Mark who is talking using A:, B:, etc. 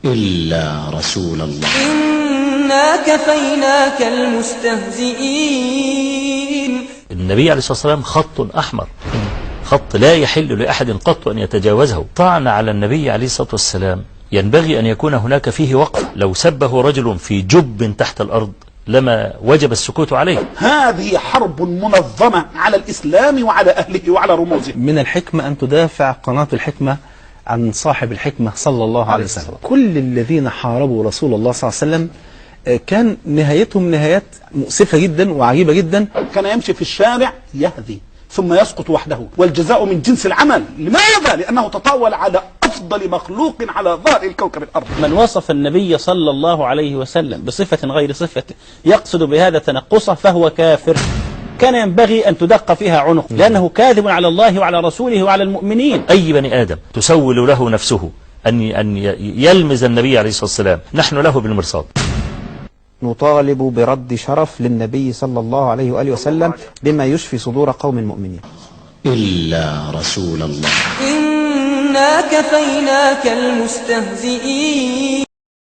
A: إلا رسول الله.
B: إنا كفيناك المستهزئين.
C: النبي عليه الصلاة والسلام خط أحمر، خط لا يحل لأحد قط أن يتجاوزه. طعن على النبي عليه الصلاة والسلام ينبغي أن يكون هناك فيه وقف. لو سبه رجل في جب تحت الأرض لما وجب السكوت عليه.
D: هذه حرب منظمة على الإسلام وعلى أهله وعلى رموزه.
E: من الحكمة أن تدافع قناة الحكمة عن صاحب الحكمة صلى الله عليه وسلم. كل الذين حاربوا رسول الله صلى الله عليه وسلم كان نهايتهم نهايات مؤسفة جدا وعجيبة جدا.
D: كان يمشي في الشارع يهذي ثم يسقط وحده، والجزاء من جنس العمل. لماذا؟ لأنه تطاول على أفضل مخلوق على ظهر الكوكب الأرض.
F: من وصف النبي صلى الله عليه وسلم بصفة غير صفته يقصد بهذا تنقصه فهو كافر. كان ينبغي أن تدق فيها عنق، لأنه كاذب على الله وعلى رسوله وعلى المؤمنين.
C: أي بني آدم تسول له نفسه أن يلمز النبي عليه الصلاة والسلام، نحن له بالمرصاد.
G: نطالب برد شرف للنبي صلى الله عليه وآله وسلم بما يشفي صدور قوم مؤمنين.
A: إلا رسول الله.
B: إنا كفيناك المستهزئين.